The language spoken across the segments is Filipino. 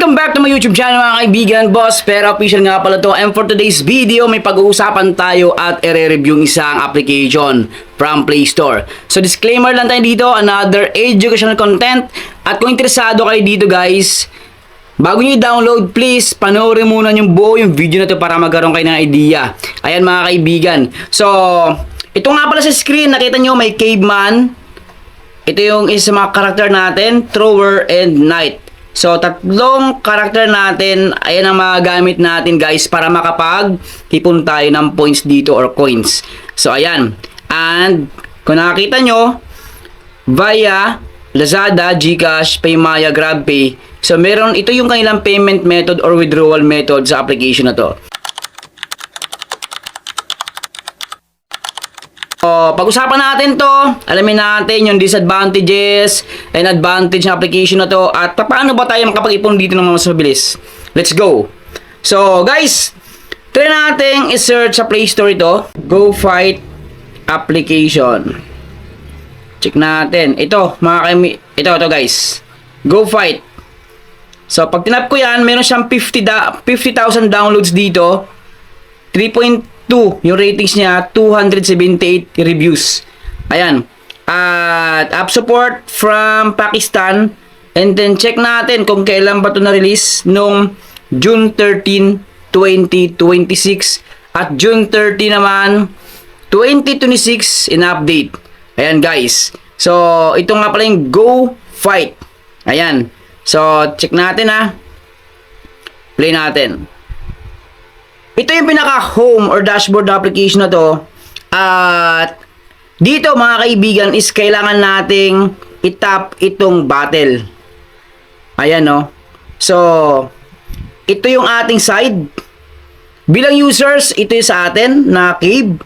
Welcome back to my YouTube channel mga kaibigan, Boss Pera Official nga pala to. And for today's video, may pag-uusapan tayo at i-review isang application from Play Store. So disclaimer lang tayo dito, another educational content. At kung interesado kayo dito guys, bago nyo i-download, please panoorin muna yung buo yung video na to para magkaroon kayo ng idea. Ayan mga kaibigan. So, ito nga pala sa screen, nakita nyo may caveman. Ito yung isa mga karakter natin, Thrower and Knight. So, tatlong karakter natin, ayan ang mga gamit natin guys para makapag-hipon tayo ng points dito or coins. So, ayan. And, kung nakakita nyo, via Lazada, GCash, Paymaya, GrabPay. So, ito yung kanilang payment method or withdrawal method sa application na to. So, pag-usapan natin to, alamin natin yung disadvantages and advantage ng application na to at paano ba tayo makapag-ipon dito ng mas mabilis. Let's go! So, guys, try natin i-search sa Play Store ito, Go Fight application. Check natin. Ito, ito guys. Go Fight. So, pag tinap ko yan, meron siyang 50,000 downloads dito. 3.2 yung ratings niya, 278 reviews. Ayan. At app support from Pakistan. And then check natin kung kailan ba ito na-release nung June 13, 2026. At June 30 naman, 2026 in update. Ayan guys. So, ito nga pala yung Go Fight. Ayan. So, check natin ha. Play natin. Ito yung pinaka-home or dashboard application na to. At dito mga kaibigan is kailangan nating itap itong battle. Ayan no. So, ito yung ating side. Bilang users, ito yung sa atin na cave.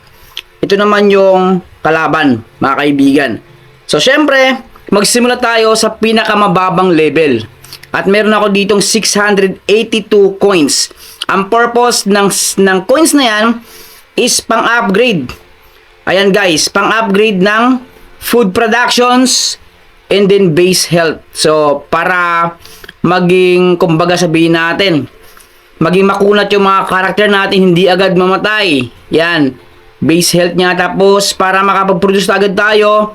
Ito naman yung kalaban mga kaibigan. So, syempre, magsimula tayo sa pinakamababang level. At meron ako ditong 682 coins. Ang purpose ng coins na yan is pang-upgrade. Ayan guys, pang-upgrade ng food productions and then base health. So, para maging, kumbaga sabihin natin, maging makunat yung mga karakter natin, hindi agad mamatay. Yan, base health niya. Tapos, para makapag-produce agad tayo,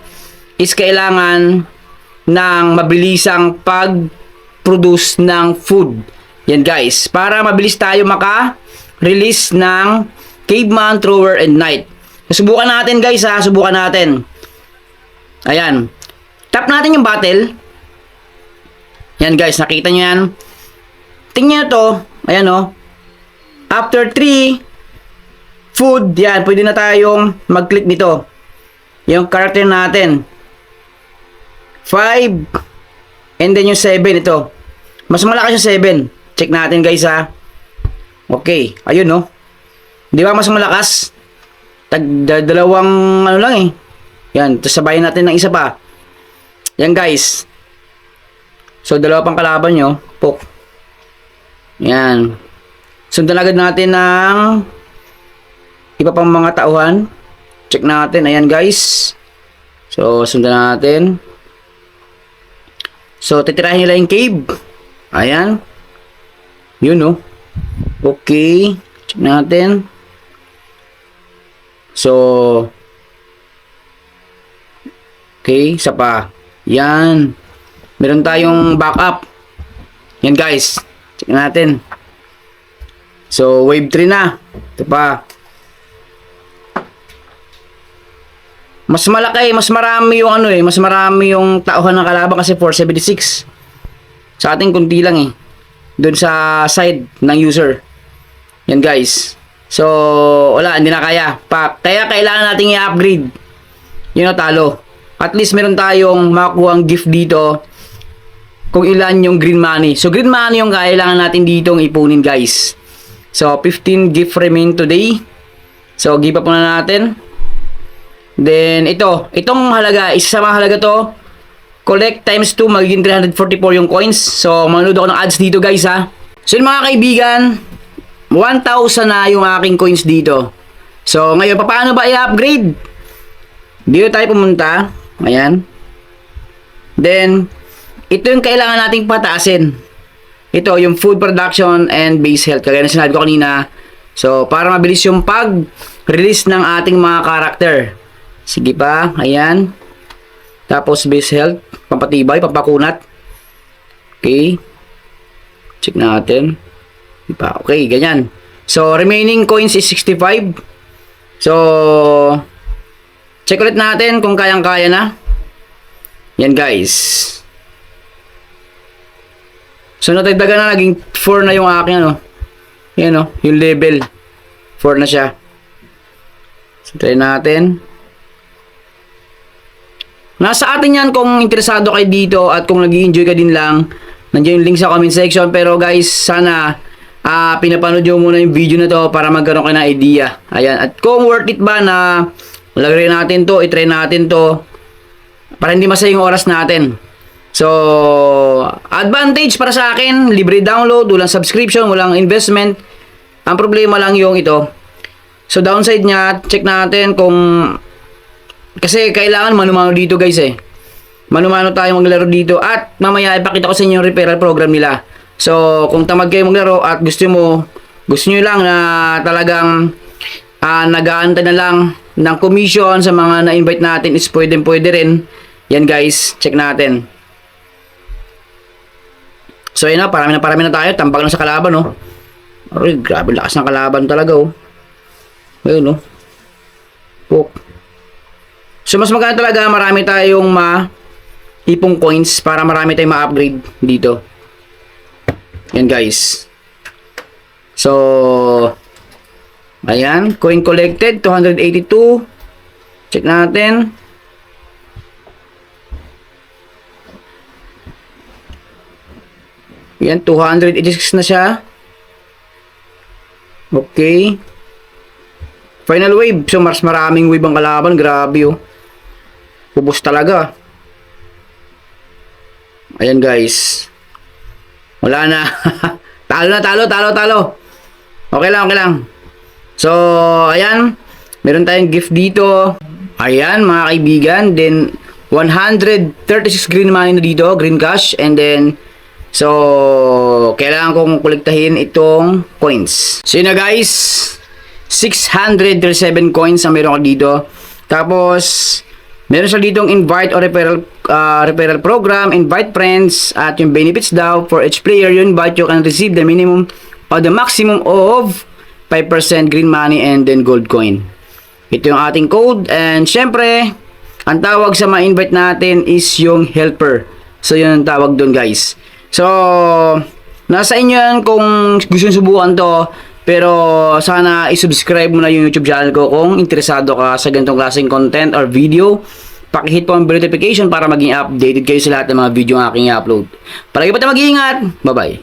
is kailangan ng mabilisang pag-produce ng food. Yan guys, para mabilis tayo maka-release ng Caveman, Thrower, and Knight. Subukan natin guys ha, subukan natin. Ayan. Tap natin yung battle. Yan guys, nakita nyo yan. Tingnan nyo to. Ayan o. After 3 food, yan, pwede na tayong mag-click nito. Yung character natin. 5. And then yung 7 ito. Mas malakas yung 7. Check natin guys ha. Okay, ayun no. Di ba mas malakas? Dalawang ano lang eh. Yan, tapos sabayin natin ng isa pa. Yan guys. So dalawa pang kalaban nyo. Pok. Yan. Sundan agad natin ng iba pang mga tauhan. Check natin, ayan guys. So sundan natin. So titirahin nila yung cave. Ayan. Yun no. Okay. Check natin. So. Okay. Isa pa. Yan. Meron tayong backup. Yan guys. Check natin. So wave 3 na. Ito pa. Mas malaki. Mas marami yung ano eh. Mas marami yung tauhan ng kalaban kasi 476. Sa ating kunti lang eh. Doon sa side ng user. Yan guys. So, wala, hindi na kaya. Kaya kailangan nating i-upgrade. Yun o, talo. At least meron tayong makuha ang gift dito kung ilan yung green money. So, green money yung kailangan natin dito ipunin guys. So, 15 gift remain today. So, give up muna natin. Then, itong halaga, isa sa mga halaga to, collect times 2, magiging 344 yung coins. So, manood ako ng ads dito guys ha. So, yun mga kaibigan, 1,000 na yung aking coins dito. So, ngayon, paano ba i-upgrade? Dito tayo pumunta. Ayan. Then, ito yung kailangan nating pataasin. ito, yung food production and base health. Kagaya na sinabi ko kanina. So, para mabilis yung pag-release ng ating mga karakter. Sige pa, ayan. Tapos, base health, pampatibay, pampakunat. Okay. Check natin. Diba? Okay, ganyan. So, remaining coins is 65. So, check ulit natin kung kayang-kaya na. Yan, guys. So, natagdagan na, naging 4 na yung aking, ano. Yan, oh, yung level. 4 na siya. So, try natin. Nasa atin yan kung interesado kayo dito at kung nag-i-enjoy ka din lang. Nandiyan yung link sa comment section. Pero guys, sana pinapanood nyo muna yung video na to para magkaroon kayo ng idea. Ayan. At kung worth it ba na lagay natin to, itry natin to para hindi masayang oras natin. So, advantage para sa akin, libre download, walang subscription, walang investment. Ang problema lang yung ito. So, downside niya, check natin kung kasi kailangan mano-mano dito guys eh. Mano-mano tayo maglaro dito at mamaya ipakita ko sa inyo yung referral program nila. So, kung tamad kayo maglaro at gusto nyo lang na talagang nag-aantay na lang ng commission sa mga na-invite natin is pwede rin. Yan guys, check natin. So, yun na, parami na tayo. Tambak na sa kalaban, oh. Ay, grabe, lakas ng kalaban talaga, oh. Ayun, oh. Pok. So, mas maganda talaga, marami tayong ipong coins para marami tayong ma-upgrade dito. Yan, guys. So, ayan. Coin collected, 282. Check natin. Yan, 286 na siya. Okay. Final wave. So, mas maraming wave ang kalaban. Grabe, oh. Pubos talaga. Ayan, guys. Wala na. Talo. Okay lang. So, ayan. Meron tayong gift dito. Ayan, mga kaibigan. Then, 136 green money na dito. Green cash. And then, so, kailangan kong kolektahin itong coins. So, yun na guys. 637 coins ang meron ko dito. Tapos, meron siya ditong invite or referral program, invite friends, at yung benefits daw for each player you invite, you can receive the minimum or the maximum of 5% green money and then gold coin. Ito yung ating code. And syempre, ang tawag sa ma-invite natin is yung helper. So, yun ang tawag doon guys. So, nasa inyo yan kung gusto nyo subukan to. Pero, sana i-subscribe mo na yung YouTube channel ko kung interesado ka sa ganitong klaseng content or video. Pakihit po ang bell notification para maging updated kayo sa lahat ng mga video ng aking i-upload. Palagi po tayo mag-iingat. Bye-bye.